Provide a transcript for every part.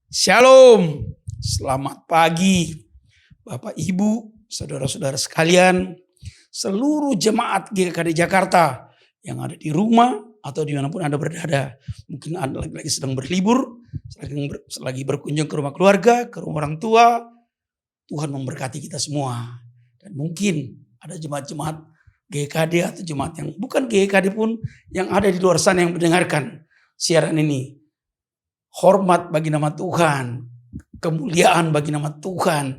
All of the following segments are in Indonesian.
Shalom, selamat pagi Bapak Ibu, saudara-saudara sekalian, seluruh jemaat GKD Jakarta yang ada di rumah atau dimanapun Anda berada. Mungkin Anda lagi sedang berlibur, lagi berkunjung ke rumah keluarga, ke rumah orang tua. Tuhan memberkati kita semua. Dan mungkin ada jemaat-jemaat GKD atau jemaat yang bukan GKD pun yang ada di luar sana yang mendengarkan siaran ini. Hormat bagi nama Tuhan, kemuliaan bagi nama Tuhan.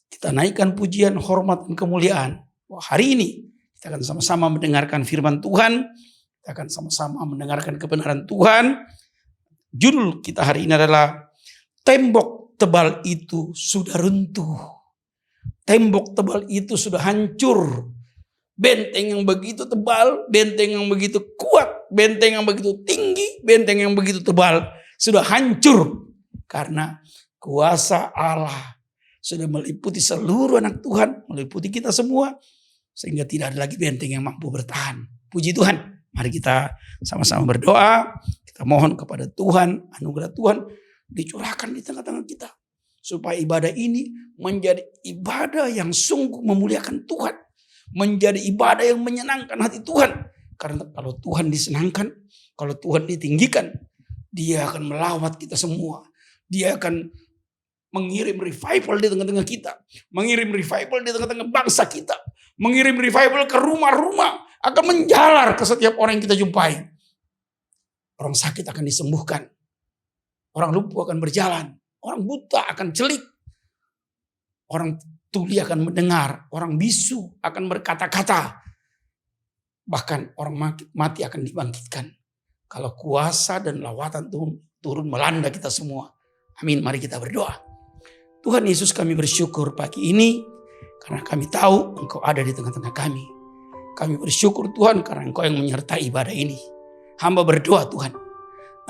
Kita naikkan pujian, hormat, dan kemuliaan. Hari ini kita akan sama-sama mendengarkan firman Tuhan. Kita akan sama-sama mendengarkan kebenaran Tuhan. Judul kita hari ini adalah tembok tebal itu sudah runtuh. Tembok tebal itu sudah hancur. Benteng yang begitu tebal, benteng yang begitu kuat, benteng yang begitu tinggi, benteng yang begitu tebal sudah hancur karena kuasa Allah sudah meliputi seluruh anak Tuhan, meliputi kita semua, sehingga tidak ada lagi benteng yang mampu bertahan. Puji Tuhan. Mari kita sama-sama berdoa. Kita mohon kepada Tuhan, anugerah Tuhan dicurahkan di tengah-tengah kita, supaya ibadah ini menjadi ibadah yang sungguh memuliakan Tuhan, menjadi ibadah yang menyenangkan hati Tuhan. Karena kalau Tuhan disenangkan, kalau Tuhan ditinggikan, Dia akan melawat kita semua. Dia akan mengirim revival di tengah-tengah kita. Mengirim revival di tengah-tengah bangsa kita. Mengirim revival ke rumah-rumah. Akan menjalar ke setiap orang yang kita jumpai. Orang sakit akan disembuhkan. Orang lumpuh akan berjalan. Orang buta akan celik. Orang tuli akan mendengar. Orang bisu akan berkata-kata. Bahkan orang mati akan dibangkitkan. Kalau kuasa dan lawatan turun melanda kita semua. Amin. Mari kita berdoa. Tuhan Yesus, kami bersyukur pagi ini karena kami tahu Engkau ada di tengah-tengah kami. Kami bersyukur Tuhan karena Engkau yang menyertai ibadah ini. Hamba berdoa Tuhan,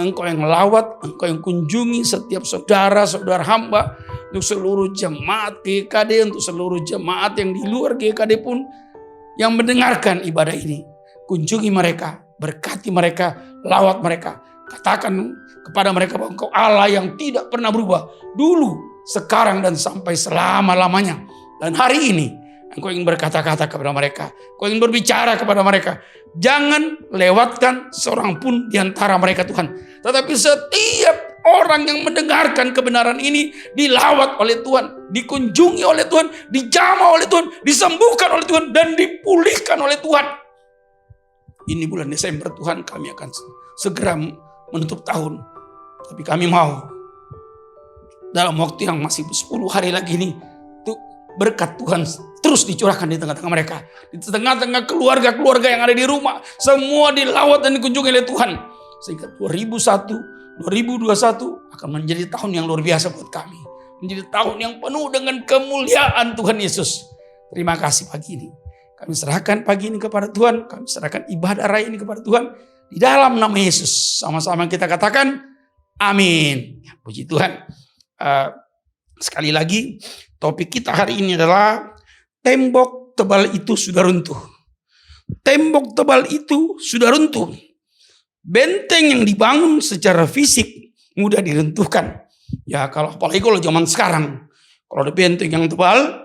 Engkau yang melawat, Engkau yang kunjungi setiap saudara-saudara hamba, untuk seluruh jemaat GKD, untuk seluruh jemaat yang di luar GKD pun yang mendengarkan ibadah ini. Kunjungi mereka, berkati mereka, lawat mereka. Katakan kepada mereka bahwa Engkau Allah yang tidak pernah berubah. Dulu, sekarang, dan sampai selama-lamanya. Dan hari ini Engkau ingin berkata-kata kepada mereka. Engkau ingin berbicara kepada mereka. Jangan lewatkan seorang pun di antara mereka Tuhan. Tetapi setiap orang yang mendengarkan kebenaran ini dilawat oleh Tuhan. Dikunjungi oleh Tuhan. Dijamah oleh Tuhan. Disembuhkan oleh Tuhan. Dan dipulihkan oleh Tuhan. Ini bulan Desember Tuhan, kami akan segera menutup tahun. Tapi kami mau dalam waktu yang masih 10 hari lagi ini, berkat Tuhan terus dicurahkan di tengah-tengah mereka. Di tengah-tengah keluarga-keluarga yang ada di rumah. Semua dilawat dan dikunjungi oleh Tuhan. Sehingga 2021 akan menjadi tahun yang luar biasa buat kami. Menjadi tahun yang penuh dengan kemuliaan Tuhan Yesus. Terima kasih pagi ini. Kami serahkan pagi ini kepada Tuhan. Kami serahkan ibadah raya ini kepada Tuhan. Di dalam nama Yesus. Sama-sama kita katakan amin. Puji Tuhan. Sekali lagi topik kita hari ini adalah tembok tebal itu sudah runtuh. Tembok tebal itu sudah runtuh. Benteng yang dibangun secara fisik mudah diruntuhkan. Ya apalagi kalau zaman sekarang. Kalau ada benteng yang tebal,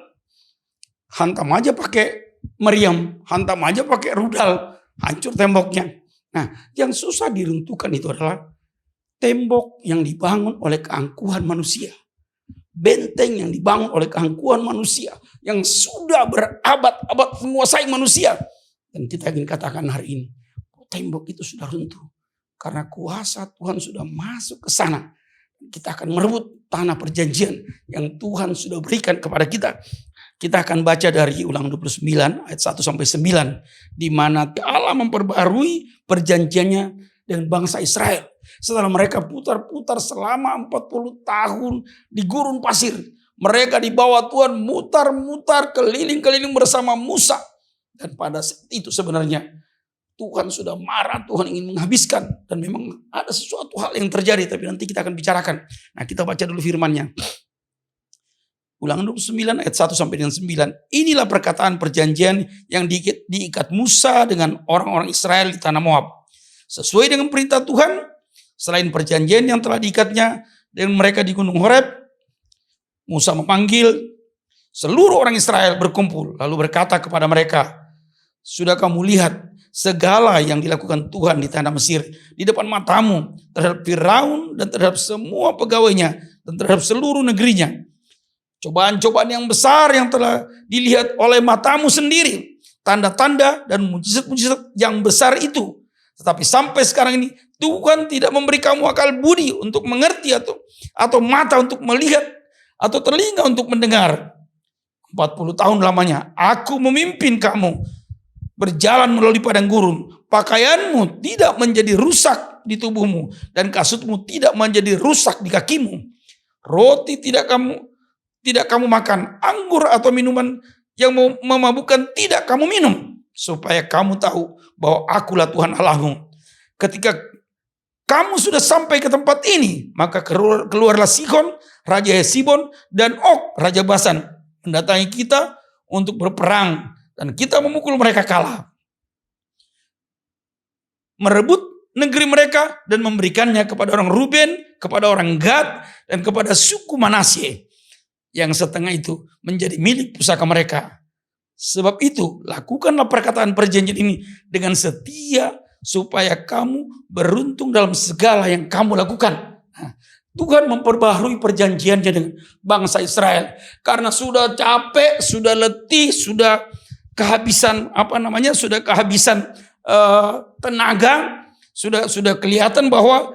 hantam aja pakai meriam, hantam aja pakai rudal, hancur temboknya. Nah, yang susah diruntuhkan itu adalah tembok yang dibangun oleh keangkuhan manusia. Benteng yang dibangun oleh keangkuhan manusia yang sudah berabad-abad menguasai manusia. Dan kita ingin katakan hari ini, tembok itu sudah runtuh karena kuasa Tuhan sudah masuk ke sana. Kita akan merebut tanah perjanjian yang Tuhan sudah berikan kepada kita. Kita akan baca dari Ulangan 29 ayat 1 sampai 9 di mana Allah memperbarui perjanjiannya dengan bangsa Israel. Setelah mereka putar-putar selama 40 tahun di gurun pasir, mereka dibawa Tuhan mutar-mutar keliling-keliling bersama Musa. Dan pada saat itu sebenarnya Tuhan sudah marah, Tuhan ingin menghabiskan. Dan memang ada sesuatu hal yang terjadi, tapi nanti kita akan bicarakan. Nah, kita baca dulu firman-Nya. Ulangan 29 ayat 1 sampai dengan 9. Inilah perkataan perjanjian yang diikat Musa dengan orang-orang Israel di tanah Moab. Sesuai dengan perintah Tuhan, selain perjanjian yang telah diikatnya, dan mereka di Gunung Horeb, Musa memanggil seluruh orang Israel berkumpul, lalu berkata kepada mereka, sudah kamu lihat segala yang dilakukan Tuhan di tanah Mesir di depan matamu terhadap Firaun dan terhadap semua pegawainya dan terhadap seluruh negerinya. Cobaan-cobaan yang besar yang telah dilihat oleh matamu sendiri, tanda-tanda dan mujizat-mujizat yang besar itu. Tetapi sampai sekarang ini Tuhan tidak memberi kamu akal budi untuk mengerti atau mata untuk melihat atau telinga untuk mendengar. 40 tahun lamanya aku memimpin kamu berjalan melalui padang gurun. Pakaianmu tidak menjadi rusak di tubuhmu dan kasutmu tidak menjadi rusak di kakimu. Roti tidak kamu makan, anggur atau minuman yang memabukkan tidak kamu minum, supaya kamu tahu bahwa akulah Tuhan Allahmu. Ketika kamu sudah sampai ke tempat ini, maka keluarlah Sihon, Raja Hesibon, dan Og, Raja Basan, mendatangi kita untuk berperang, dan kita memukul mereka kalah, merebut negeri mereka dan memberikannya kepada orang Ruben, kepada orang Gad, dan kepada suku Manasye, yang setengah itu menjadi milik pusaka mereka. Sebab itu lakukanlah perkataan perjanjian ini dengan setia, supaya kamu beruntung dalam segala yang kamu lakukan. Nah, Tuhan memperbaharui perjanjiannya dengan bangsa Israel karena sudah capek, sudah letih, sudah kehabisan tenaga, sudah kelihatan bahwa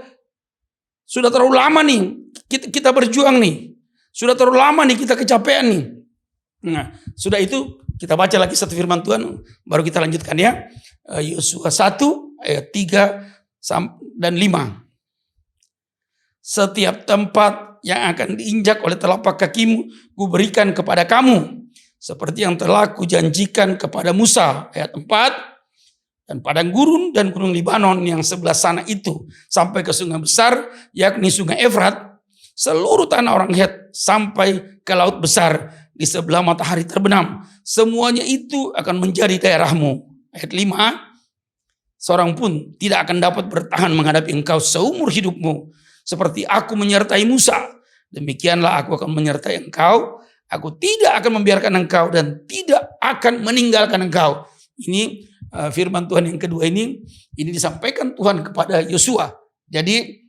sudah terlalu lama nih kita berjuang nih, sudah terlalu lama nih kita kecapean nih. Nah, sudah itu kita baca lagi satu firman Tuhan, baru kita lanjutkan ya. Yosua 1 ayat 3 dan 5. Setiap tempat yang akan diinjak oleh telapak kakimu, kuberikan kepada kamu, seperti yang telah kujanjikan kepada Musa. Ayat 4. Dan padang gurun dan gunung Libanon yang sebelah sana itu, sampai ke sungai besar, yakni sungai Efrat, seluruh tanah orang Het, sampai ke laut besar di sebelah matahari terbenam, semuanya itu akan menjadi daerahmu. Ayat 5. Seorang pun tidak akan dapat bertahan menghadapi engkau seumur hidupmu. Seperti aku menyertai Musa, demikianlah aku akan menyertai engkau. Aku tidak akan membiarkan engkau dan tidak akan meninggalkan engkau. Ini firman Tuhan yang kedua ini disampaikan Tuhan kepada Yosua. Jadi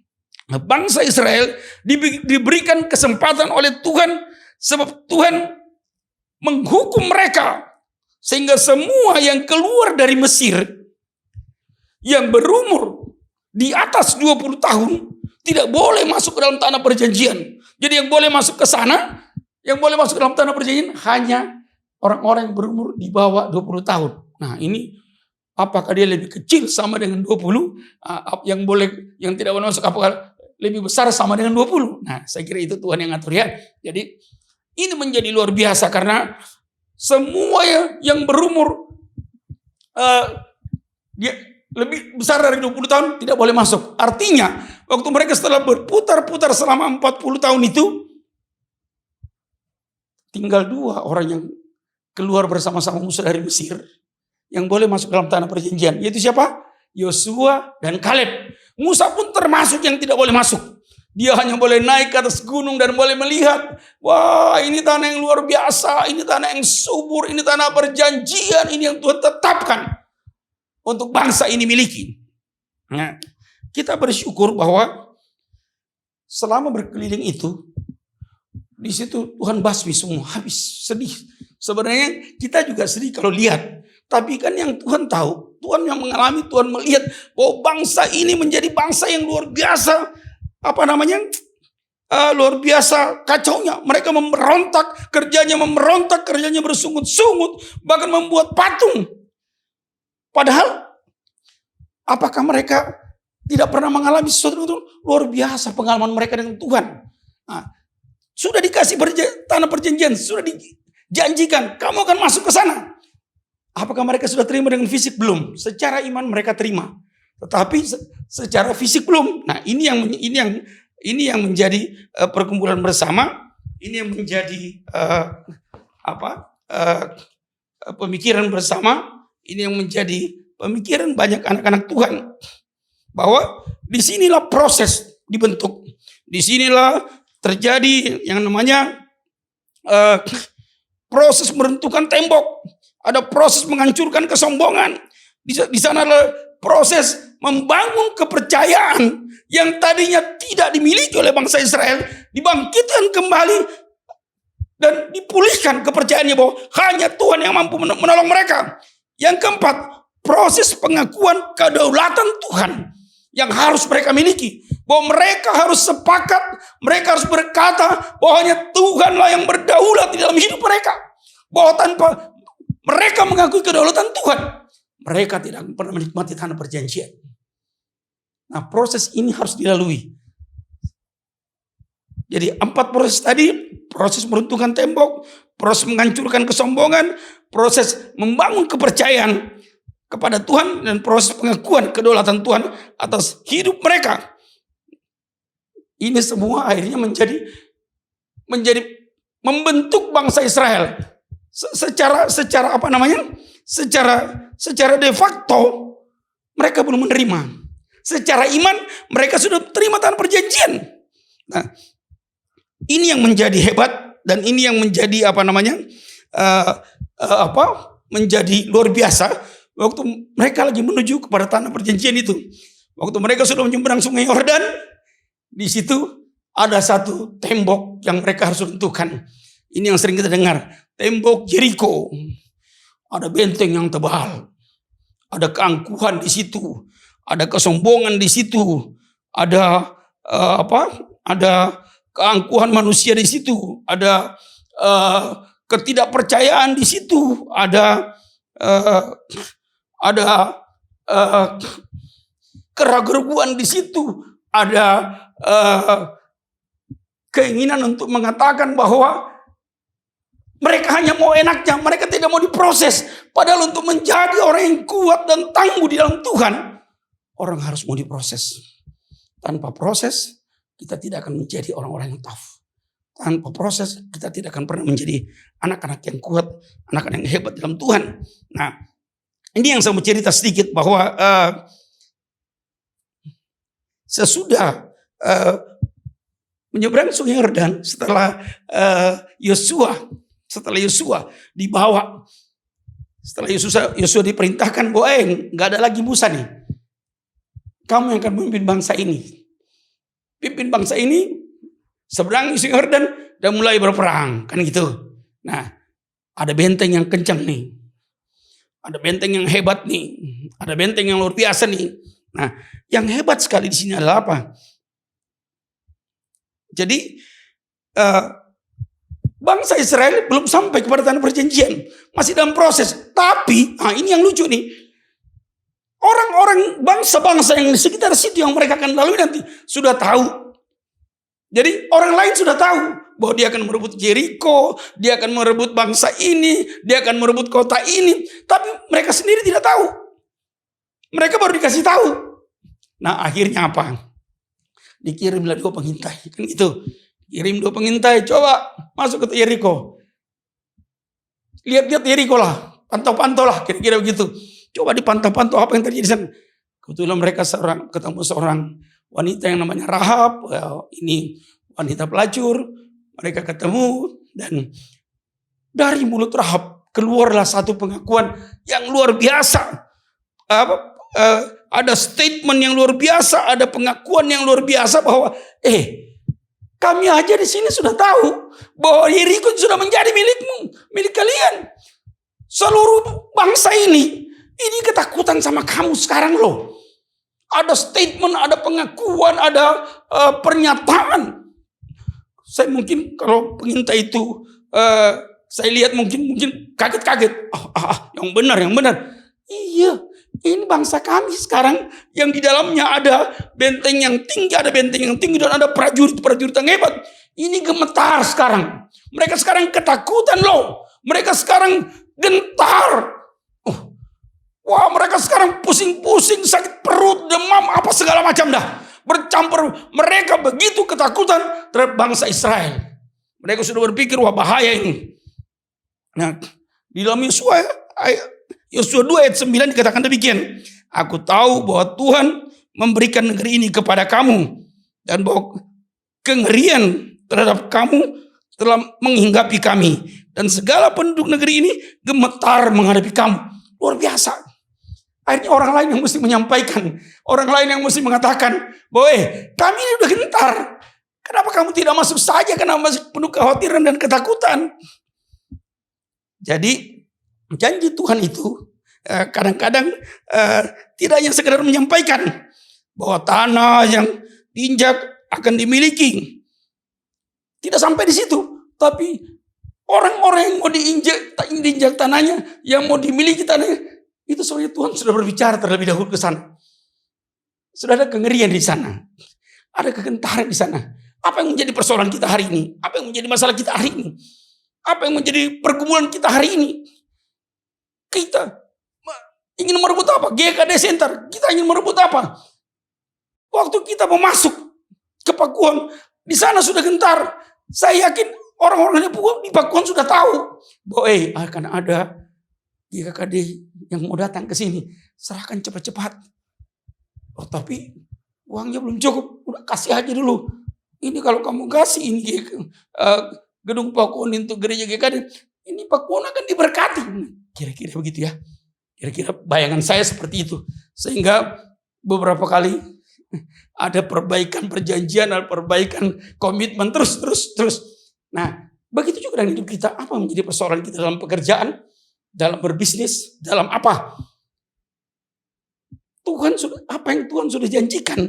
bangsa Israel diberikan kesempatan oleh Tuhan, sebab Tuhan menghukum mereka sehingga semua yang keluar dari Mesir yang berumur di atas 20 tahun tidak boleh masuk ke dalam tanah perjanjian. Jadi yang boleh masuk ke sana, yang boleh masuk ke dalam tanah perjanjian hanya orang-orang yang berumur di bawah 20 tahun. Nah, ini apakah dia lebih kecil sama dengan 20? Yang tidak boleh masuk apakah lebih besar sama dengan 20? Nah, saya kira itu Tuhan yang ngatur ya. Jadi ini menjadi luar biasa karena semua yang berumur dia lebih besar dari 20 tahun tidak boleh masuk. Artinya waktu mereka setelah berputar-putar selama 40 tahun itu, tinggal 2 orang yang keluar bersama-sama Musa dari Mesir yang boleh masuk dalam tanah perjanjian. Yaitu siapa? Yosua dan Kaleb. Musa pun termasuk yang tidak boleh masuk. Dia hanya boleh naik ke atas gunung dan boleh melihat. Wah, ini tanah yang luar biasa. Ini tanah yang subur. Ini tanah perjanjian. Ini yang Tuhan tetapkan untuk bangsa ini miliki. Nah, kita bersyukur bahwa selama berkeliling itu, di situ Tuhan basmi semua, habis, sedih. Sebenarnya kita juga sedih kalau lihat. Tapi kan yang Tuhan tahu, Tuhan yang mengalami, Tuhan melihat bahwa bangsa ini menjadi bangsa yang luar biasa. Luar biasa kacaunya. Mereka memberontak, kerjanya bersungut-sungut, bahkan membuat patung. Padahal, apakah mereka tidak pernah mengalami sesuatu yang luar biasa pengalaman mereka dengan Tuhan? Nah, sudah dikasih tanah perjanjian, sudah dijanjikan, kamu akan masuk ke sana. Apakah mereka sudah terima dengan fisik? Belum. Secara iman mereka terima, tetapi secara fisik belum. Nah, ini yang menjadi perkumpulan bersama, ini yang menjadi pemikiran bersama. Ini yang menjadi pemikiran banyak anak-anak Tuhan. Bahwa disinilah proses dibentuk. Disinilah terjadi yang namanya proses meruntuhkan tembok. Ada proses menghancurkan kesombongan. Di sana adalah proses membangun kepercayaan yang tadinya tidak dimiliki oleh bangsa Israel, dibangkitkan kembali dan dipulihkan kepercayaannya bahwa hanya Tuhan yang mampu menolong mereka. Yang keempat, proses pengakuan kedaulatan Tuhan yang harus mereka miliki. Bahwa mereka harus sepakat, mereka harus berkata bahwa hanya Tuhanlah yang berdaulat di dalam hidup mereka. Bahwa tanpa mereka mengakui kedaulatan Tuhan, mereka tidak pernah menikmati tanah perjanjian. Nah, proses ini harus dilalui. Jadi 4 proses tadi, proses meruntuhkan tembok, proses menghancurkan kesombongan, proses membangun kepercayaan kepada Tuhan, dan proses pengakuan kedaulatan Tuhan atas hidup mereka. Ini semua akhirnya menjadi membentuk bangsa Israel secara apa namanya? Secara de facto mereka belum menerima. Secara iman mereka sudah terima tanah perjanjian. Nah, ini yang menjadi hebat dan ini yang menjadi apa namanya? Menjadi luar biasa waktu mereka lagi menuju kepada tanah perjanjian itu. Waktu mereka sudah menyeberang sungai Yordan, di situ ada satu tembok yang mereka harus runtuhkan. Ini yang sering kita dengar, tembok Yeriko. Ada benteng yang tebal, ada keangkuhan di situ, ada kesombongan di situ, ada ada keangkuhan manusia di situ, ada ketidakpercayaan di situ, ada keraguan di situ, ada keinginan untuk mengatakan bahwa mereka hanya mau enaknya, mereka tidak mau diproses. Padahal untuk menjadi orang yang kuat dan tangguh di dalam Tuhan, orang harus mau diproses. Tanpa proses, kita tidak akan menjadi orang-orang yang tough. Tanpa proses, kita tidak akan pernah menjadi anak-anak yang kuat, anak-anak yang hebat dalam Tuhan. Nah, ini yang saya mau cerita sedikit bahwa sesudah menyeberang sungai Yordan, setelah Yosua dibawa, setelah Yosua diperintahkan bahwa nggak ada lagi Musa nih, kamu yang akan memimpin bangsa ini. Pimpin bangsa ini seberang sungai Yordan dan mulai berperang, kan gitu. Nah, ada benteng yang kencang nih, ada benteng yang hebat nih, ada benteng yang luar biasa nih. Nah, yang hebat sekali di sini adalah apa? Jadi bangsa Israel belum sampai kepada tanah perjanjian, masih dalam proses. Tapi, ini yang lucu nih, orang-orang bangsa-bangsa yang di sekitar situ yang mereka akan lalui nanti sudah tahu. Jadi orang lain sudah tahu bahwa dia akan merebut Yeriko, dia akan merebut bangsa ini, dia akan merebut kota ini. Tapi mereka sendiri tidak tahu. Mereka baru dikasih tahu. Nah, akhirnya apa? Dikirimlah 2 pengintai, kan gitu. Kirim 2 pengintai, coba masuk ke Yeriko. Lihat-lihat Yeriko lah, pantau-pantau lah, kira-kira begitu. Coba dipantau-pantau apa yang terjadi di sana. Kebetulan mereka ketemu seorang wanita yang namanya Rahab. Ini wanita pelacur. Mereka ketemu dan dari mulut Rahab keluarlah satu pengakuan yang luar biasa. Ada statement yang luar biasa, ada pengakuan yang luar biasa bahwa kami aja di sini sudah tahu bahwa Yeriko sudah menjadi milikmu, milik kalian. Seluruh bangsa ini ketakutan sama kamu sekarang loh. Ada statement, ada pengakuan, ada pernyataan. Saya mungkin kalau pengintai itu saya lihat mungkin kaget-kaget. Yang benar. Iya. Ini bangsa kami sekarang yang di dalamnya ada benteng yang tinggi, dan ada prajurit yang hebat. Ini gemetar sekarang. Mereka sekarang ketakutan loh. Mereka sekarang gentar. Wah, mereka sekarang pusing-pusing, sakit perut, demam, apa segala macam dah. Bercampur, mereka begitu ketakutan terhadap bangsa Israel. Mereka sudah berpikir, wah bahaya ini. Nah, di dalam Yosua 2 ayat 9 dikatakan demikian. Aku tahu bahwa Tuhan memberikan negeri ini kepada kamu, dan bahwa kengerian terhadap kamu telah menghinggapi kami. Dan segala penduduk negeri ini gemetar menghadapi kamu. Luar biasa. Akhirnya orang lain yang mesti menyampaikan. Orang lain yang mesti mengatakan, bahwa kami ini udah gentar. Kenapa kamu tidak masuk saja? Karena masih penuh kekhawatiran dan ketakutan. Jadi janji Tuhan itu kadang-kadang tidak hanya sekedar menyampaikan bahwa tanah yang diinjak akan dimiliki. Tidak sampai di situ. Tapi orang-orang yang mau diinjak tanahnya, yang mau dimiliki tanahnya, itu sebenarnya Tuhan sudah berbicara terlebih dahulu ke sana. Sudah ada kengerian di sana. Ada kegentaran di sana. Apa yang menjadi persoalan kita hari ini? Apa yang menjadi masalah kita hari ini? Apa yang menjadi pergumulan kita hari ini? Kita ingin merebut apa? GKD Center. Kita ingin merebut apa? Waktu kita mau masuk ke Pakuan, di sana sudah gentar. Saya yakin orang-orang di Pakuan sudah tahu bahwa akan ada GKD yang mau datang ke sini. Serahkan cepat-cepat. Oh, tapi uangnya belum cukup. Udah kasih aja dulu. Ini kalau kamu kasih ini gedung Pakuan untuk gereja GKD, ini Pakuan akan diberkati. Kira-kira begitu ya. Kira-kira bayangan saya seperti itu. Sehingga beberapa kali ada perbaikan perjanjian, ada perbaikan komitmen terus. Nah, begitu juga dalam hidup kita. Apa menjadi persoalan kita dalam pekerjaan, dalam berbisnis, dalam apa? Apa yang Tuhan sudah janjikan,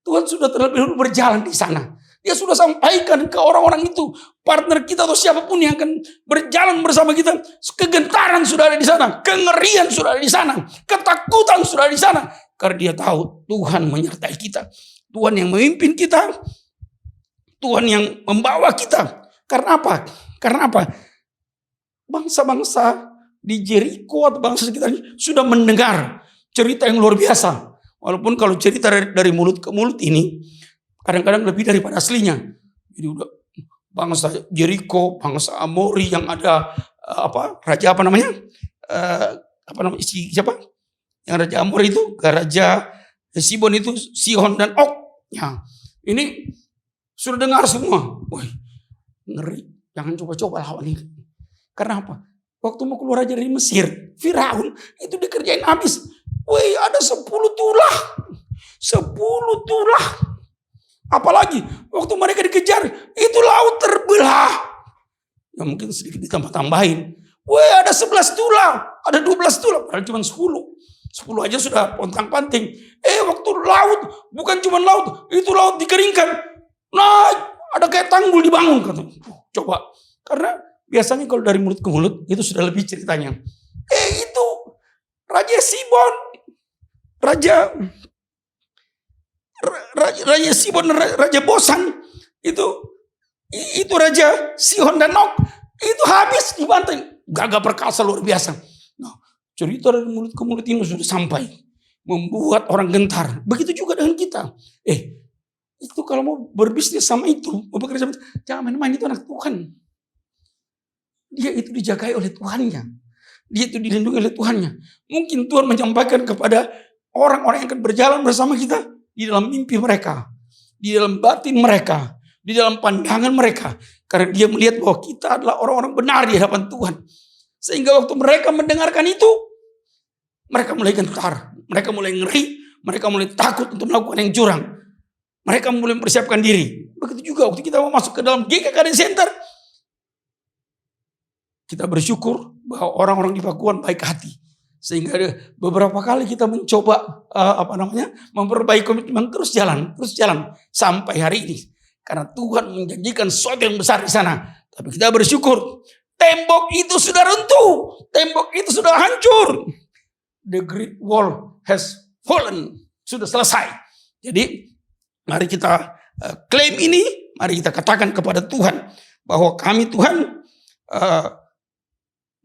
Tuhan sudah terlebih dahulu berjalan di sana. Dia sudah sampaikan ke orang-orang itu, partner kita atau siapapun yang akan berjalan bersama kita. Kegentaran sudah ada di sana, kengerian sudah ada di sana, ketakutan sudah ada di sana. Karena dia tahu Tuhan menyertai kita, Tuhan yang memimpin kita, Tuhan yang membawa kita. Karena apa? Bangsa-bangsa di Jericho atau bangsa sekitarnya sudah mendengar cerita yang luar biasa. Walaupun kalau cerita dari mulut ke mulut ini kadang-kadang lebih daripada aslinya. Jadi udah bangsa Jericho, bangsa Amori yang ada raja apa namanya? Siapa? Yang raja Amori itu, raja Sibon itu Sihon dan Og. Ya, ini sudah dengar semua. Wih, ngeri. Jangan coba-coba lawan ini. Karena apa? Waktu mau keluar aja dari Mesir, Firaun itu dikerjain habis. Wih, ada 10 tulah. 10 tulah. Apalagi waktu mereka dikejar, itu laut terbelah. Ya mungkin sedikit ditambah-tambahin. Wih, ada 11 tulah. Ada 12 tulah. Padahal cuma 10. 10 aja sudah pontang-panting. Waktu laut, bukan cuma laut. Itu laut dikeringkan. Nah, ada kayak tanggul dibangun. Coba. Karena biasanya kalau dari mulut ke mulut, itu sudah lebih ceritanya. Itu Raja Sibon. Raja Sibon, Raja Bosan. Itu Raja Sihon dan Og. Itu habis dibantai. Gagah perkasa luar biasa. Nah, cerita dari mulut ke mulut ini sudah sampai. Membuat orang gentar. Begitu juga dengan kita. Itu kalau mau berbisnis sama itu, mau bekerja sama itu, jangan main-main, itu anak Tuhan. Dia itu dijagai oleh Tuhannya. Dia itu dilindungi oleh Tuhannya. Mungkin Tuhan menyampaikan kepada orang-orang yang akan berjalan bersama kita di dalam mimpi mereka, di dalam batin mereka, di dalam pandangan mereka. Karena dia melihat bahwa kita adalah orang-orang benar di hadapan Tuhan. Sehingga waktu mereka mendengarkan itu, mereka mulai gentar, mereka mulai ngeri, mereka mulai takut untuk melakukan yang curang. Mereka mulai mempersiapkan diri. Begitu juga waktu kita mau masuk ke dalam GKD Center, kita bersyukur bahwa orang-orang di Pakuan baik hati. Sehingga beberapa kali kita mencoba memperbaiki komitmen, terus jalan sampai hari ini. Karena Tuhan menjanjikan sesuatu yang besar di sana. Tapi kita bersyukur, tembok itu sudah runtuh, tembok itu sudah hancur. The Great Wall has fallen, sudah selesai. Jadi mari kita klaim ini, mari kita katakan kepada Tuhan bahwa kami Tuhan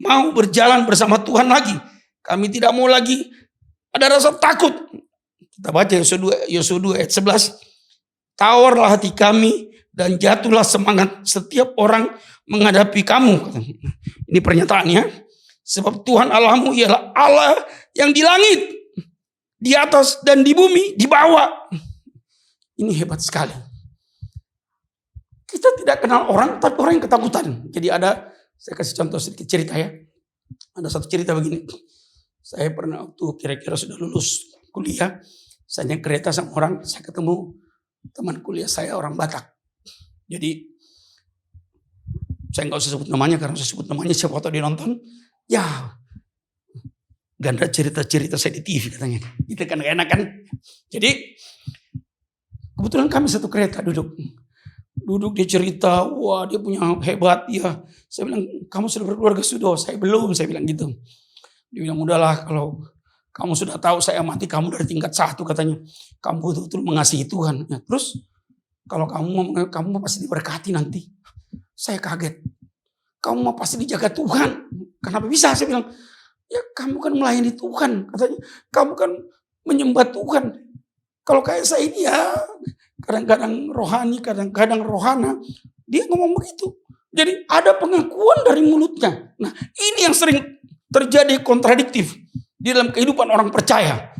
mau berjalan bersama Tuhan lagi. Kami tidak mau lagi ada rasa takut. Kita baca Yosua 2 ayat 11. Tawarlah hati kami dan jatuhlah semangat setiap orang menghadapi kamu. Ini pernyataannya. Sebab Tuhan Allahmu ialah Allah yang di langit, di atas dan di bumi, di bawah. Ini hebat sekali. kita tidak kenal orang, tapi orang yang ketakutan. Jadi saya kasih contoh sedikit cerita ya. Ada satu cerita begini. Saya pernah waktu kira-kira sudah lulus kuliah, saya naik kereta sama orang, saya ketemu teman kuliah saya orang Batak. Jadi saya nggak usah sebut namanya, karena saya sebut namanya siapa tahu dia nonton. Ya, ganda cerita-cerita saya di TV katanya. Itu kan gak enak kan. Jadi kebetulan kami satu kereta duduk dia cerita, wah dia punya hebat ya. Saya bilang, kamu sudah berkeluarga? Sudah. Saya belum, saya bilang gitu. Dia bilang, udahlah kalau kamu sudah tahu saya mati, kamu dari tingkat 1 katanya. Kamu betul-betul mengasihi Tuhan. Ya, terus kalau kamu pasti diberkati nanti. Saya kaget. Kamu mau pasti dijaga Tuhan. Kenapa bisa? Saya bilang, ya kamu kan melayani Tuhan. Katanya, kamu kan menyembah Tuhan. Kalau kayak saya ini ya, kadang-kadang rohani, kadang-kadang rohana. Dia ngomong begitu. Jadi ada pengakuan dari mulutnya. Nah, ini yang sering terjadi kontradiktif di dalam kehidupan orang percaya.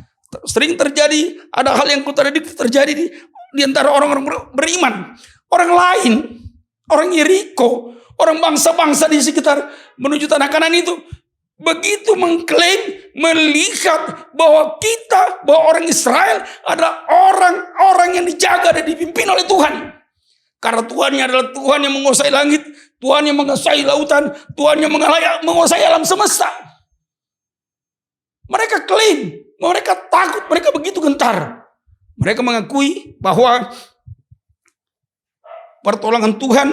Sering terjadi, ada hal yang kontradiktif terjadi di antara orang-orang beriman. Orang lain, orang Yeriko, orang bangsa-bangsa di sekitar menuju tanah Kanaan itu, begitu mengklaim, melihat bahwa orang Israel adalah orang-orang yang dijaga dan dipimpin oleh Tuhan. Karena Tuhannya adalah Tuhan yang menguasai langit, Tuhan yang menguasai lautan, Tuhan yang menguasai alam semesta. Mereka klaim, mereka takut, mereka begitu gentar. Mereka mengakui bahwa pertolongan Tuhan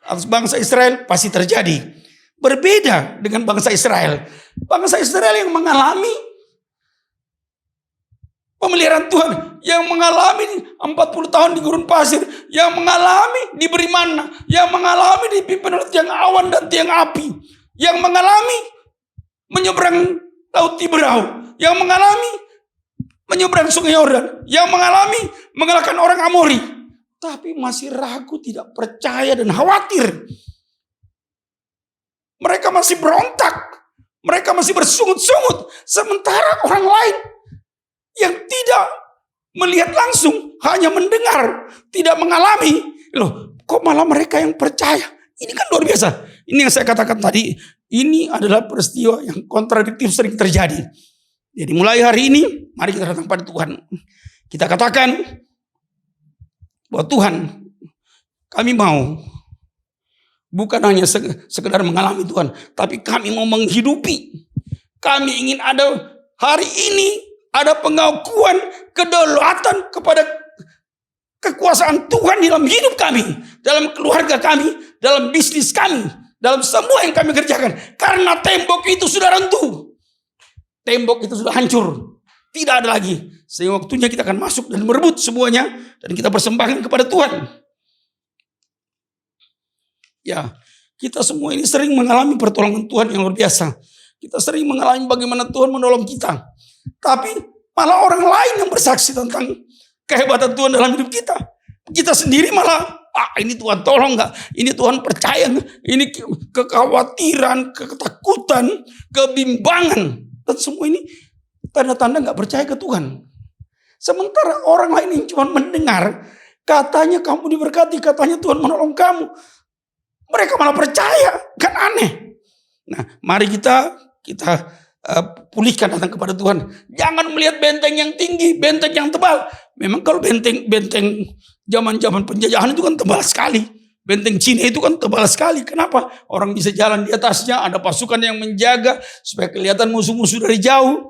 atas bangsa Israel pasti terjadi. Berbeda dengan bangsa Israel. Bangsa Israel yang mengalami pemeliharaan Tuhan, yang mengalami 40 tahun di gurun pasir, yang mengalami diberi manna, yang mengalami dipimpin oleh tiang awan dan tiang api, yang mengalami menyeberang laut Tiberau, yang mengalami menyeberang sungai Yordan, yang mengalami mengalahkan orang Amori, tapi masih ragu, tidak percaya dan khawatir. Mereka masih berontak, mereka masih bersungut-sungut, sementara orang lain yang tidak melihat langsung, hanya mendengar, tidak mengalami. Loh, kok malah mereka yang percaya? Ini kan luar biasa. Ini yang saya katakan tadi, ini adalah peristiwa yang kontradiktif sering terjadi. Jadi mulai hari ini, mari kita datang pada Tuhan. Kita katakan bahwa Tuhan, kami mau bukan hanya sekedar mengalami Tuhan, tapi kami mau menghidupi. Kami ingin ada hari ini, ada pengakuan kedaulatan kepada kekuasaan Tuhan dalam hidup kami, dalam keluarga kami, dalam bisnis kami, dalam semua yang kami kerjakan. Karena tembok itu sudah runtuh, tembok itu sudah hancur, tidak ada lagi. Sehingga waktunya kita akan masuk dan merebut semuanya, dan kita persembahkan kepada Tuhan. Ya, kita semua ini sering mengalami pertolongan Tuhan yang luar biasa. Kita sering mengalami bagaimana Tuhan menolong kita. Tapi malah orang lain yang bersaksi tentang kehebatan Tuhan dalam hidup kita. Kita sendiri malah, ini Tuhan tolong gak? Ini Tuhan percaya gak? Ini kekhawatiran, ketakutan, kebimbangan. Dan semua ini tanda-tanda gak percaya ke Tuhan. Sementara orang lain yang cuma mendengar, katanya kamu diberkati, katanya Tuhan menolong kamu, mereka malah percaya. Kan aneh. Nah, mari kita pulihkan datang kepada Tuhan. Jangan melihat benteng yang tinggi, benteng yang tebal. Memang kalau benteng zaman penjajahan itu kan tebal sekali. Benteng Cina itu kan tebal sekali. Kenapa? Orang bisa jalan di atasnya, ada pasukan yang menjaga supaya kelihatan musuh-musuh dari jauh.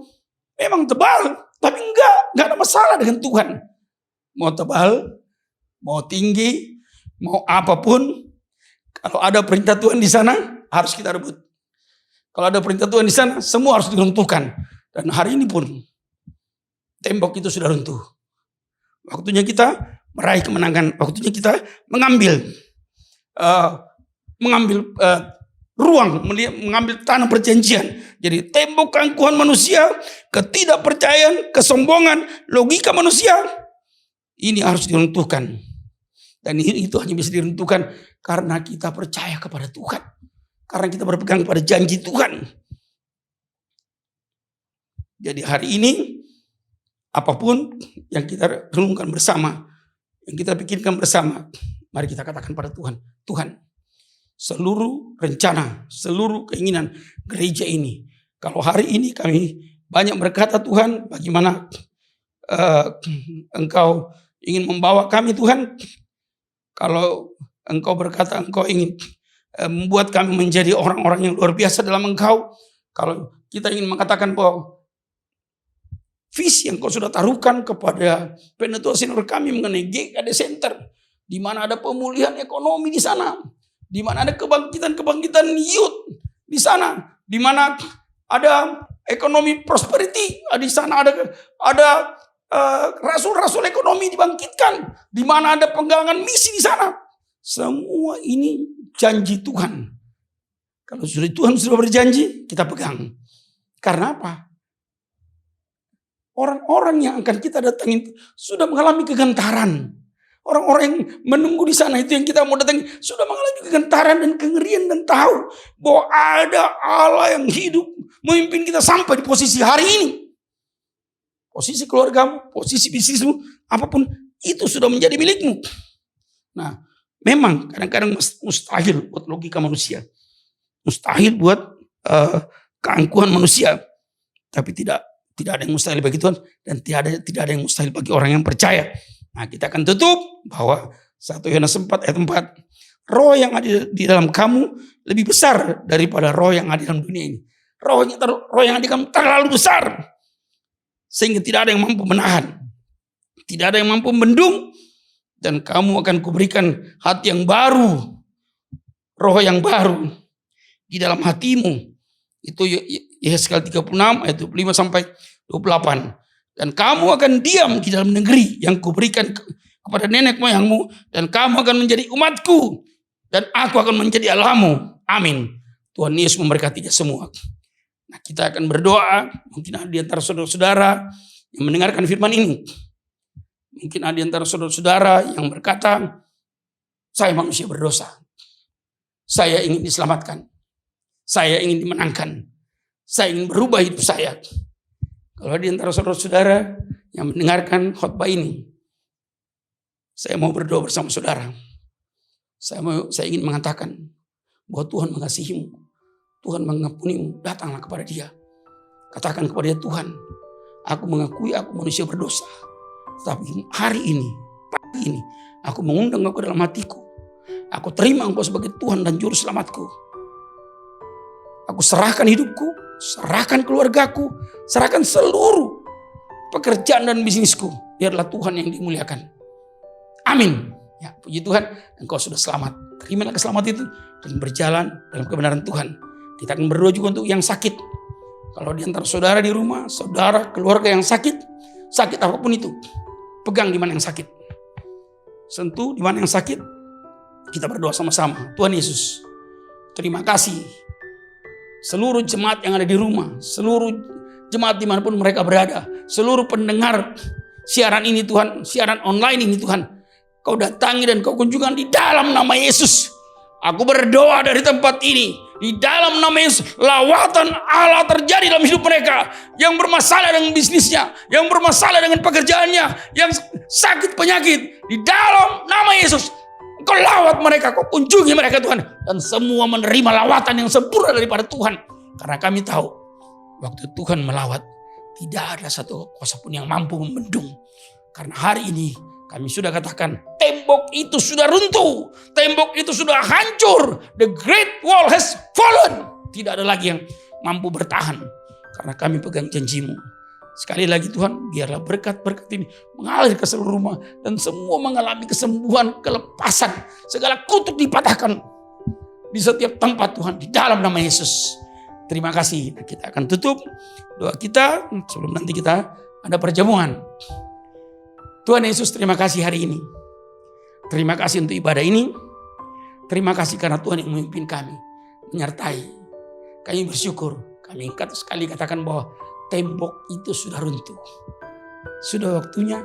Memang tebal, tapi enggak ada masalah dengan Tuhan. Mau tebal, mau tinggi, mau apapun, kalau ada perintah Tuhan di sana, harus kita rebut. Kalau ada perintah Tuhan di sana, semua harus diruntuhkan. Dan hari ini pun, tembok itu sudah runtuh. Waktunya kita meraih kemenangan. Waktunya kita mengambil ruang, mengambil tanah perjanjian. Jadi tembok keangkuhan manusia, ketidakpercayaan, kesombongan, logika manusia, ini harus diruntuhkan. Dan itu hanya bisa diruntuhkan karena kita percaya kepada Tuhan. Karena kita berpegang pada janji Tuhan. Jadi hari ini, apapun yang kita renungkan bersama, yang kita pikirkan bersama, Mari kita katakan pada Tuhan, Tuhan, seluruh rencana, seluruh keinginan gereja ini, kalau hari ini kami banyak berkata Tuhan, bagaimana Engkau ingin membawa kami Tuhan, kalau Engkau berkata Engkau ingin membuat kami menjadi orang-orang yang luar biasa dalam Engkau, kalau kita ingin mengatakan bahwa visi yang Kau sudah taruhkan kepada penetua senior kami mengenai GKD Center, di mana ada pemulihan ekonomi di sana, di mana ada kebangkitan youth di sana, di mana ada ekonomi prosperity di sana, ada rasul-rasul ekonomi dibangkitkan, di mana ada penggalangan misi di sana. Semua ini janji Tuhan. Kalau Tuhan sudah berjanji, kita pegang. Karena apa? Orang-orang yang akan kita datangin sudah mengalami kegantaran. Orang-orang yang menunggu di sana itu yang kita mau datangi sudah mengalami kegantaran dan kengerian dan tahu bahwa ada Allah yang hidup memimpin kita sampai di posisi hari ini. Posisi keluargamu, posisi bisnismu, apapun itu sudah menjadi milikmu. Nah, memang kadang-kadang mustahil buat logika manusia. Mustahil buat keangkuhan manusia. Tapi tidak ada yang mustahil bagi Tuhan dan tidak ada yang mustahil bagi orang yang percaya. Nah, kita akan tutup bahwa 1 Yohanes 4 ayat 4. Roh yang ada di dalam kamu lebih besar daripada roh yang ada di dalam dunia ini. Roh yang ada di kamu terlalu besar. Sehingga tidak ada yang mampu menahan. Tidak ada yang mampu membendung. Dan kamu akan kuberikan hati yang baru. Roh yang baru. Di dalam hatimu. Itu Yesaya 36 ayat 25 sampai 28. Dan kamu akan diam di dalam negeri yang kuberikan kepada nenek moyangmu. Dan kamu akan menjadi umatku. Dan aku akan menjadi Allahmu. Amin. Tuhan Yesus memberkati kita semua. Nah, kita akan berdoa. Mungkin ada di antara saudara-saudara yang mendengarkan firman ini. Mungkin ada di antara saudara-saudara yang berkata, saya manusia berdosa. Saya ingin diselamatkan. Saya ingin dimenangkan. Saya ingin berubah hidup saya. Kalau di antara saudara-saudara yang mendengarkan khotbah ini, saya mau berdoa bersama saudara. Saya ingin mengatakan bahwa Tuhan mengasihimu, Tuhan mengampunimu. Datanglah kepada Dia. Katakan kepada Dia, Tuhan, aku mengakui aku manusia berdosa. Tetapi hari ini, pagi ini, aku mengundang Engkau dalam hatiku. Aku terima Engkau sebagai Tuhan dan Juru Selamatku. Aku serahkan hidupku, serahkan keluargaku, serahkan seluruh pekerjaan dan bisnisku. Biarlah Tuhan yang dimuliakan. Amin. Ya, puji Tuhan, Engkau sudah selamat. Terimalah keselamatan itu dan berjalan dalam kebenaran Tuhan. Kita akan berdoa juga untuk yang sakit. Kalau di antara saudara di rumah, saudara, keluarga yang sakit apapun itu, pegang di mana yang sakit. Sentuh di mana yang sakit. Kita berdoa sama-sama. Tuhan Yesus, terima kasih. Seluruh jemaat yang ada di rumah, seluruh jemaat dimanapun mereka berada, seluruh pendengar siaran ini Tuhan, siaran online ini Tuhan, Kau datangi dan Kau kunjungan di dalam nama Yesus. Aku berdoa dari tempat ini, di dalam nama Yesus, lawatan Allah terjadi dalam hidup mereka yang bermasalah dengan bisnisnya, yang bermasalah dengan pekerjaannya, yang sakit penyakit, di dalam nama Yesus. Kau lawat mereka, Kau kunjungi mereka Tuhan. Dan semua menerima lawatan yang sempurna daripada Tuhan. Karena kami tahu, waktu Tuhan melawat, tidak ada satu kuasa pun yang mampu membendung. Karena hari ini, kami sudah katakan, tembok itu sudah runtuh. Tembok itu sudah hancur. The great wall has fallen. Tidak ada lagi yang mampu bertahan. Karena kami pegang janji-Mu. Sekali lagi Tuhan, biarlah berkat-berkat ini mengalir ke seluruh rumah. Dan semua mengalami kesembuhan, kelepasan. Segala kutuk dipatahkan di setiap tempat Tuhan. Di dalam nama Yesus. Terima kasih. Nah, kita akan tutup doa kita sebelum nanti kita ada perjamuan. Tuhan Yesus, terima kasih hari ini. Terima kasih untuk ibadah ini. Terima kasih karena Tuhan yang memimpin kami. Menyertai. Kami bersyukur. Kami sekali katakan bahwa tembok itu sudah runtuh. Sudah waktunya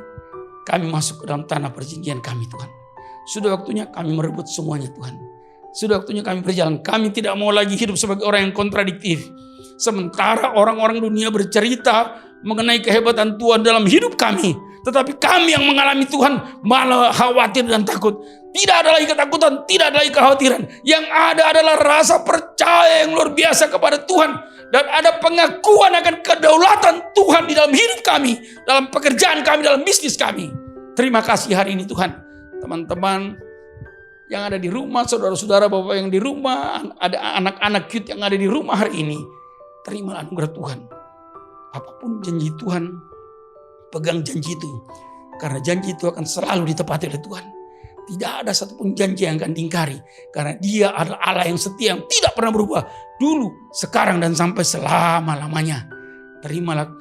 kami masuk ke dalam tanah perjanjian kami Tuhan. Sudah waktunya kami merebut semuanya Tuhan. Sudah waktunya kami berjalan. Kami tidak mau lagi hidup sebagai orang yang kontradiktif. Sementara orang-orang dunia bercerita mengenai kehebatan Tuhan dalam hidup kami. Tetapi kami yang mengalami Tuhan malah khawatir dan takut. Tidak ada lagi ketakutan, tidak ada lagi kekhawatiran. Yang ada adalah rasa percaya yang luar biasa kepada Tuhan. Dan ada pengakuan akan kedaulatan Tuhan di dalam hidup kami, dalam pekerjaan kami, dalam bisnis kami. Terima kasih hari ini Tuhan. Teman-teman yang ada di rumah, saudara-saudara, bapak yang di rumah, ada anak-anak cute yang ada di rumah hari ini. Terimalah anugerah Tuhan. Apapun janji Tuhan, pegang janji itu. Karena janji itu akan selalu ditepati oleh Tuhan. Tidak ada satupun janji yang akan diingkari. Karena Dia adalah Allah yang setia, yang tidak pernah berubah. Dulu, sekarang, dan sampai selama-lamanya. Terimalah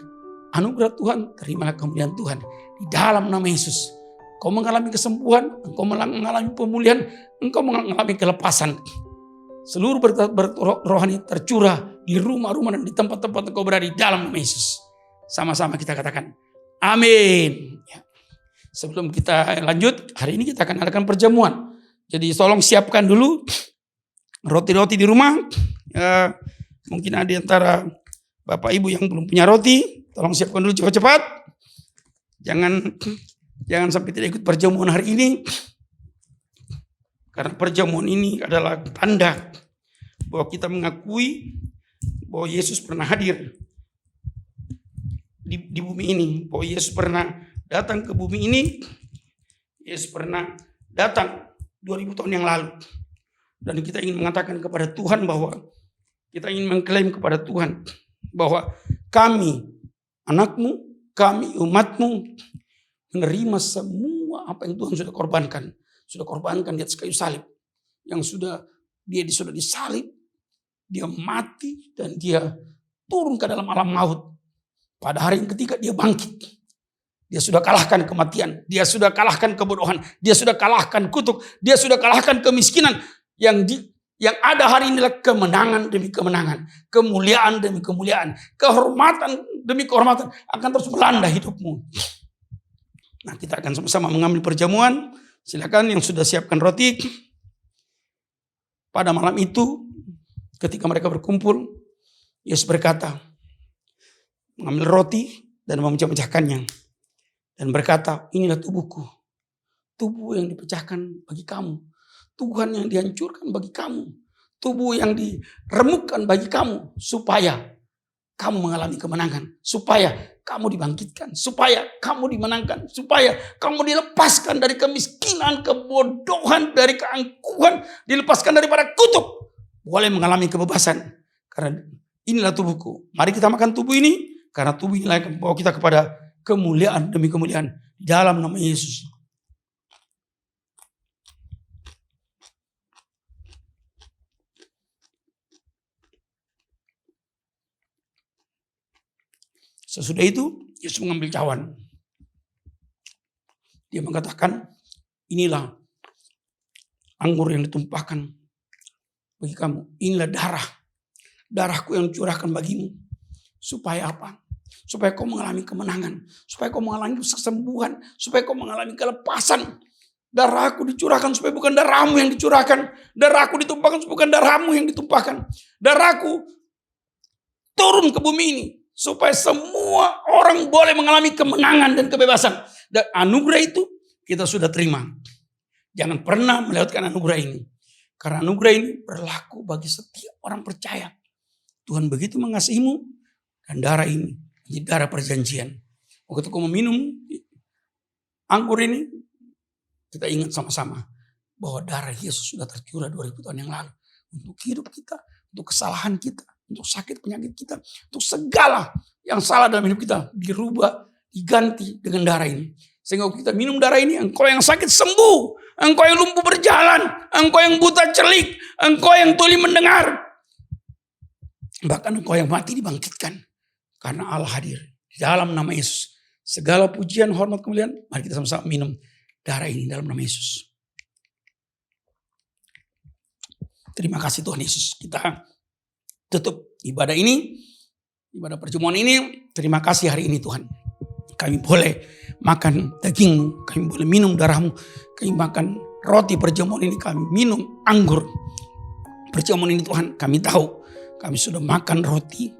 anugerah Tuhan, terimalah kemuliaan Tuhan. Di dalam nama Yesus. Engkau mengalami kesembuhan, engkau mengalami pemulihan, engkau mengalami kelepasan. Seluruh berkat rohani tercurah di rumah-rumah dan di tempat-tempat engkau berada di dalam nama Yesus. Sama-sama kita katakan, amin. Ya. Sebelum kita lanjut, hari ini kita akan adakan perjamuan. Jadi tolong siapkan dulu roti-roti di rumah. Mungkin ada di antara bapak ibu yang belum punya roti. Tolong siapkan dulu cepat-cepat. Jangan sampai tidak ikut perjamuan hari ini. Karena perjamuan ini adalah tanda bahwa kita mengakui bahwa Yesus pernah hadir di bumi ini. Bahwa Yesus pernah datang ke bumi ini. Yesus pernah datang 2000 tahun yang lalu. Dan kita ingin mengatakan kepada Tuhan bahwa kita ingin mengklaim kepada Tuhan bahwa kami, anakmu, kami, umatmu, menerima semua apa yang Tuhan sudah korbankan. Sudah korbankan di atas kayu salib. Yang dia sudah disalib. Dia mati dan dia turun ke dalam alam maut. Pada hari yang ketiga dia bangkit. Dia sudah kalahkan kematian. Dia sudah kalahkan kebodohan. Dia sudah kalahkan kutuk. Dia sudah kalahkan kemiskinan. Yang ada hari ini adalah kemenangan demi kemenangan. Kemuliaan demi kemuliaan. Kehormatan demi kehormatan. Akan terus melanda hidupmu. Nah, kita akan sama-sama mengambil perjamuan. Silakan yang sudah siapkan roti. Pada malam itu, ketika mereka berkumpul, Yesus berkata, mengambil roti dan memecah-mecahkannya. Dan berkata, inilah tubuhku. Tubuh yang dipecahkan bagi kamu. Tuhan yang dihancurkan bagi kamu. Tubuh yang diremukkan bagi kamu. Supaya kamu mengalami kemenangan. Supaya kamu dibangkitkan. Supaya kamu dimenangkan. Supaya kamu dilepaskan dari kemiskinan, kebodohan, dari keangkuhan. Dilepaskan daripada kutuk. Boleh mengalami kebebasan. Karena inilah tubuhku. Mari kita makan tubuh ini. Karena tubuh ini akan membawa kita kepada kemuliaan demi kemuliaan dalam nama Yesus. Sesudah itu Yesus mengambil cawan. Dia mengatakan, inilah anggur yang ditumpahkan bagi kamu. Inilah darahku yang dicurahkan bagimu. Supaya apa? Supaya kau mengalami kemenangan. Supaya kau mengalami kesembuhan. Supaya kau mengalami kelepasan. Darahku dicurahkan supaya bukan darahmu yang dicurahkan. Darahku ditumpahkan supaya bukan darahmu yang ditumpahkan. Darahku turun ke bumi ini. Supaya semua orang boleh mengalami kemenangan dan kebebasan. Dan anugerah itu kita sudah terima. Jangan pernah melewatkan anugerah ini. Karena anugerah ini berlaku bagi setiap orang percaya. Tuhan begitu mengasihimu. Dan darah ini menjadi darah perjanjian. Waktu kau meminum anggur ini, kita ingat sama-sama bahwa darah Yesus sudah tercurah 2000 tahun yang lalu. Untuk hidup kita, untuk kesalahan kita, untuk sakit penyakit kita, untuk segala yang salah dalam hidup kita dirubah, diganti dengan darah ini. Sehingga kita minum darah ini, engkau yang sakit sembuh, engkau yang lumpuh berjalan, engkau yang buta celik, engkau yang tuli mendengar. Bahkan engkau yang mati dibangkitkan. Karena Allah hadir di dalam nama Yesus. Segala pujian, hormat, kemuliaan. Mari kita sama-sama minum darah ini dalam nama Yesus. Terima kasih Tuhan Yesus. Kita tutup ibadah ini. Ibadah perjamuan ini. Terima kasih hari ini Tuhan. Kami boleh makan daging-Mu. Kami boleh minum darah-Mu. Kami makan roti perjamuan ini. Kami minum anggur perjamuan ini Tuhan. Kami tahu kami sudah makan roti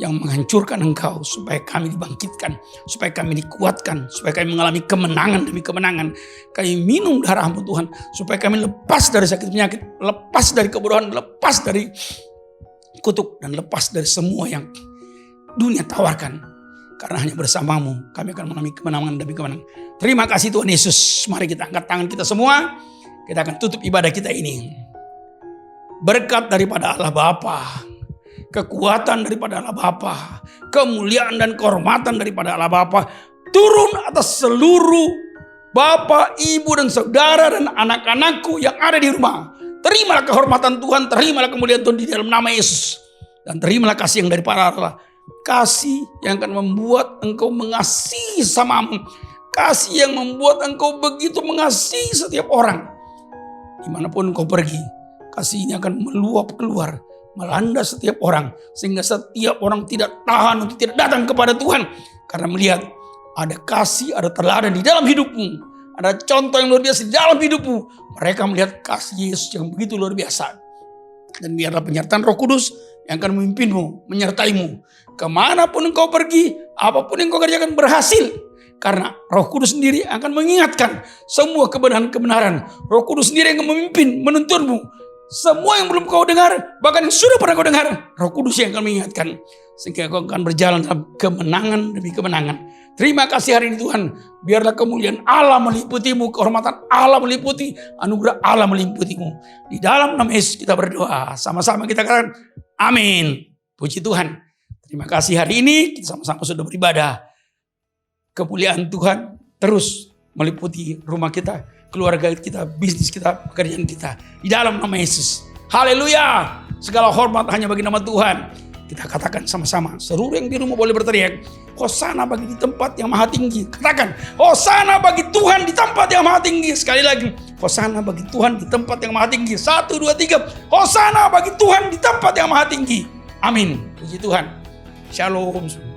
yang menghancurkan engkau, supaya kami dibangkitkan, supaya kami dikuatkan, supaya kami mengalami kemenangan demi kemenangan. Kami minum darah-Mu Tuhan, supaya kami lepas dari sakit penyakit, lepas dari kebodohan, lepas dari kutuk, dan lepas dari semua yang dunia tawarkan. Karena hanya bersama-Mu kami akan mengalami kemenangan demi kemenangan. Terima kasih Tuhan Yesus. Mari kita angkat tangan kita semua. Kita akan tutup ibadah kita ini. Berkat daripada Allah Bapa, kekuatan daripada Allah Bapa, kemuliaan dan kehormatan daripada Allah Bapa turun atas seluruh Bapak, Ibu dan saudara dan anak-anakku yang ada di rumah. Terimalah kehormatan Tuhan, terimalah kemuliaan Tuhan di dalam nama Yesus. Dan terimalah kasih yang daripada Allah. Kasih yang akan membuat engkau mengasihi samamu. Kasih yang membuat engkau begitu mengasihi setiap orang. Dimanapun engkau pergi, kasih ini akan meluap keluar, melanda setiap orang, sehingga setiap orang tidak tahan untuk tidak datang kepada Tuhan, karena melihat ada kasih, ada teladan di dalam hidupmu, ada contoh yang luar biasa di dalam hidupmu. Mereka melihat kasih Yesus yang begitu luar biasa. Dan biarlah penyertaan Roh Kudus yang akan memimpinmu, menyertaimu kemanapun engkau pergi, apapun yang engkau kerjakan berhasil. Karena Roh Kudus sendiri akan mengingatkan semua kebenaran-kebenaran. Roh Kudus sendiri yang memimpin, menuntunmu. Semua yang belum kau dengar, bahkan yang sudah pernah kau dengar, Roh Kudus yang akan mengingatkan. Sehingga kau akan berjalan dalam kemenangan demi kemenangan. Terima kasih hari ini Tuhan. Biarlah kemuliaan Allah meliputimu, kehormatan Allah meliputi, anugerah Allah meliputimu. Di dalam nama Yesus kita berdoa. Sama-sama kita katakan amin. Puji Tuhan. Terima kasih hari ini kita sama-sama sudah beribadah. Kemuliaan Tuhan terus meliputi rumah kita, keluarga kita, bisnis kita, pekerjaan kita. Di dalam nama Yesus. Haleluya. Segala hormat hanya bagi nama Tuhan. Kita katakan sama-sama. Seluruh yang di rumah boleh berteriak. Hosana bagi di tempat yang maha tinggi. Katakan. Hosana bagi Tuhan di tempat yang maha tinggi. Sekali lagi. Hosana bagi Tuhan di tempat yang maha tinggi. 1, 2, 3. Hosana bagi Tuhan di tempat yang maha tinggi. Amin. Puji Tuhan. Shalom.